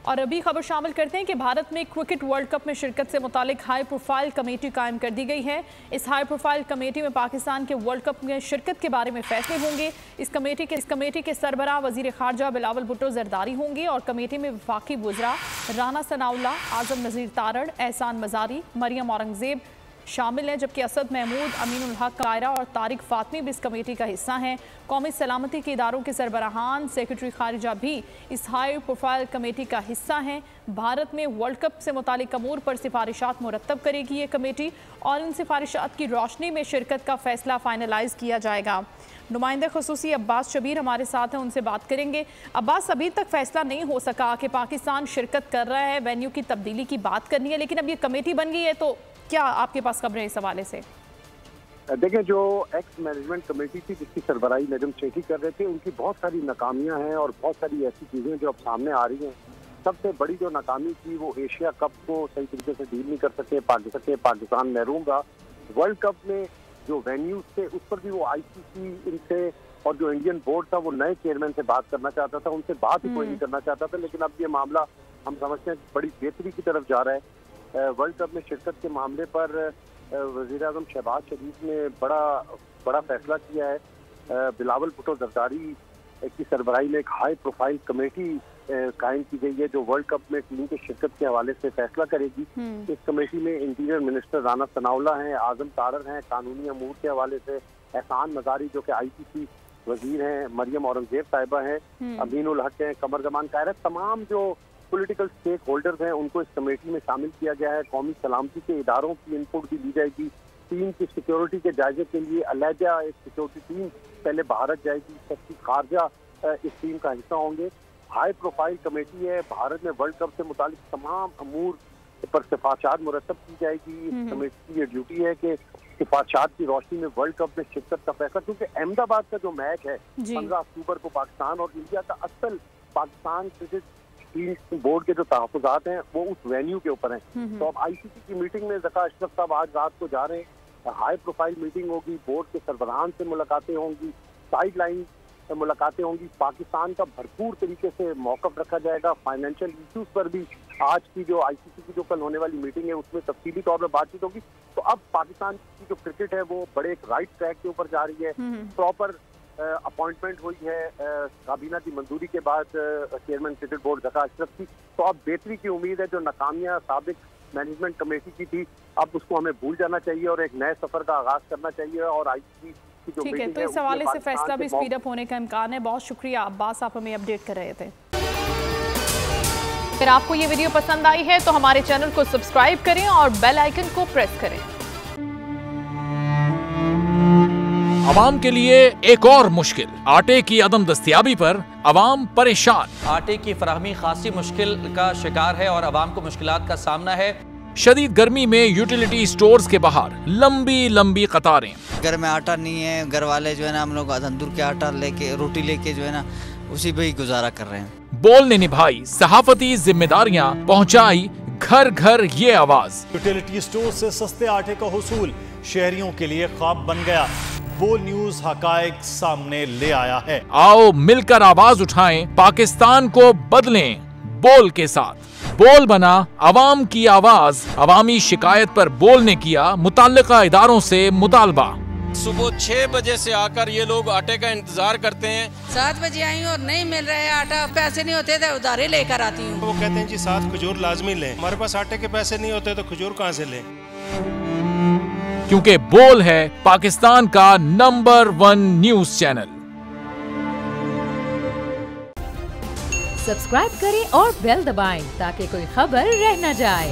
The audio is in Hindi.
और अभी खबर शामिल करते हैं कि भारत में क्रिकेट वर्ल्ड कप में शिरकत से मुतालिक हाई प्रोफाइल कमेटी कायम कर दी गई है। इस हाई प्रोफाइल कमेटी में पाकिस्तान के वर्ल्ड कप में शिरकत के बारे में फैसले होंगे। इस कमेटी के सरबराह वजीर खारजा बिलावल भुट्टो जरदारी होंगे और कमेटी में वफाकी वज़रा राना सनाउल्लाह, आजम नज़ीर तारड़, एहसान मज़ारी, मरियम औरंगज़ेब शामिल हैं, जबकि असद महमूद, अमीनुल हक कायरा और तारिक फातमी भी इस कमेटी का हिस्सा हैं। कौमी सलामती के इदारों के सरबराहान, सेक्रेटरी खारिजा भी इस हाई प्रोफाइल कमेटी का हिस्सा हैं। भारत में वर्ल्ड कप से मुतालिक अमूर पर सिफारिशात मुरतब करेगी ये कमेटी और इन सिफारिशात की रोशनी में शिरकत का फैसला फाइनलाइज किया जाएगा। नुमाइंदे खुसूसी अब्बास शबीर हमारे साथ हैं, उनसे बात करेंगे। अब्बास, अभी तक फैसला नहीं हो सका कि पाकिस्तान शिरकत कर रहा है, वेन्यू की तब्दीली की बात करनी है, लेकिन अब ये कमेटी बन गई है, तो क्या आपके पास खबर है इस हवाले से? देखें, जो एक्स मैनेजमेंट कमेटी थी जिसकी सरबराही मैडम शेखी कर रहे थे, उनकी बहुत सारी नाकामियां हैं और बहुत सारी ऐसी चीज़ें जो अब सामने आ रही हैं। सबसे बड़ी जो नाकामी थी वो एशिया कप को सही तरीके से डील नहीं कर सके, पाकिस्तान महरूम रहा। वर्ल्ड कप में जो वेन्यूज थे उस पर भी वो ICC इनसे और जो इंडियन बोर्ड था वो नए चेयरमैन से बात करना चाहता था, उनसे बात ही कोई नहीं करना चाहता था। लेकिन अब ये मामला हम समझते हैं बड़ी बेहतरी की तरफ जा रहा है। वर्ल्ड कप में शिरकत के मामले पर वज़ीर आज़म शहबाज शरीफ ने बड़ा फैसला किया है। बिलावल भुट्टो जरदारी की सरबराही में एक हाई प्रोफाइल कमेटी कायम की गई है जो वर्ल्ड कप में टीम के शिरकत के हवाले से फैसला करेगी। इस कमेटी में इंटीरियर मिनिस्टर राना सनाउल्लाह हैं, आजम तारड़ हैं, कानूनी अमूर के हवाले से एहसान मज़ारी जो कि ICC वजीर हैं, मरियम औरंगज़ेब साहिबा हैं, अमीनुल हक हैं, कमर जमान कायरा, तमाम जो पॉलिटिकल स्टेक होल्डर्स हैं उनको इस कमेटी में शामिल किया गया है। कौमी सलामती के इदारों की इनपुट भी ली जाएगी। टीम की सिक्योरिटी के जायजे के लिए अलहदा एक सिक्योरिटी टीम पहले भारत जाएगी, सेक्रेटरी खारजा इस टीम का हिस्सा होंगे। हाई प्रोफाइल कमेटी है, भारत में वर्ल्ड कप से मुतालिक तमाम अमूर पर सिफारिशात मुरतब की जाएगी। इस कमेटी की ये ड्यूटी है कि सिफारिशात की रोशनी में वर्ल्ड कप में शिरकत का फैसला, क्योंकि अहमदाबाद का जो मैच है 15 अक्टूबर को पाकिस्तान और इंडिया का, असल पाकिस्तान क्रिकेट बोर्ड के जो तहफ़्फ़ुज़ात हैं वो उस वेन्यू के ऊपर हैं। तो अब ICC की मीटिंग में ज़का अशरफ साहब आज रात को जा रहे हैं। हाई प्रोफाइल मीटिंग होगी, बोर्ड के सरबराहान से मुलाकातें होंगी, साइड लाइन मुलाकातें होंगी। पाकिस्तान का भरपूर तरीके से मौक़िफ़ रखा जाएगा। फाइनेंशियल इशूज़ पर भी आज की जो ICC की जो कल होने वाली मीटिंग है उसमें तफसीली तौर पर बातचीत होगी। तो अब पाकिस्तान की जो क्रिकेट है वो बड़े एक राइट ट्रैक के ऊपर जा रही है। प्रॉपर अपॉइंटमेंट हुई है काबीना की मंजूरी के बाद chairman cricket board Zaka Ashraf की। तो अब बेहतरी की उम्मीद है। जो नाकामियां साबिक मैनेजमेंट कमेटी की थी अब उसको हमें भूल जाना चाहिए और एक नए सफर का आगाज करना चाहिए। और ICC की जो मीटिंग है, तो इस हवाले से फैसला भी स्पीड अप होने का इम्कान है। बहुत शुक्रिया अब्बास, आप हमें अपडेट कर रहे थे। अगर आपको ये वीडियो पसंद आई है तो हमारे चैनल को सब्सक्राइब करें और बेल आइकन को प्रेस करें। अवाम के लिए एक और मुश्किल, आटे की अदम दस्तयाबी पर अवाम परेशान। आटे की फराहमी खासी मुश्किल का शिकार है और अवाम को मुश्किलात का सामना है। शदीद गर्मी में यूटिलिटी स्टोर्स के बाहर लंबी लंबी कतारें। घर में आटा नहीं है, घर वाले जो है ना हम लोग तंदूर के आटा लेके, रोटी लेके जो है ना उसी पे ही गुजारा कर रहे हैं। बोल ने निभाई सहाफती जिम्मेदारियां, पहुंचाई घर घर ये आवाज। यूटिलिटी स्टोर से सस्ते आटे का हुसूल शहरियों के लिए ख्वाब बन गया। बोल न्यूज हकायक सामने ले आया है। आओ मिलकर आवाज उठाएं, पाकिस्तान को बदलें बोल के साथ। बोल बना अवाम की आवाज। अवामी शिकायत पर बोल ने किया मुताल्लिका इदारों से मुतालबा। सुबह 6 बजे से आकर ये लोग आटे का इंतजार करते हैं। 7 बजे आई और नहीं मिल रहा है आटा, पैसे नहीं होते थे उधारे लेकर आती हूँ। वो कहते हैं जी 7 खजूर लाजमी लें। हमारे पास आटे के पैसे नहीं होते तो खजूर कहाँ से लें? क्योंकि बोल है पाकिस्तान का नंबर 1 न्यूज चैनल। सब्सक्राइब करें और बेल दबाएं ताकि कोई खबर रह न जाए।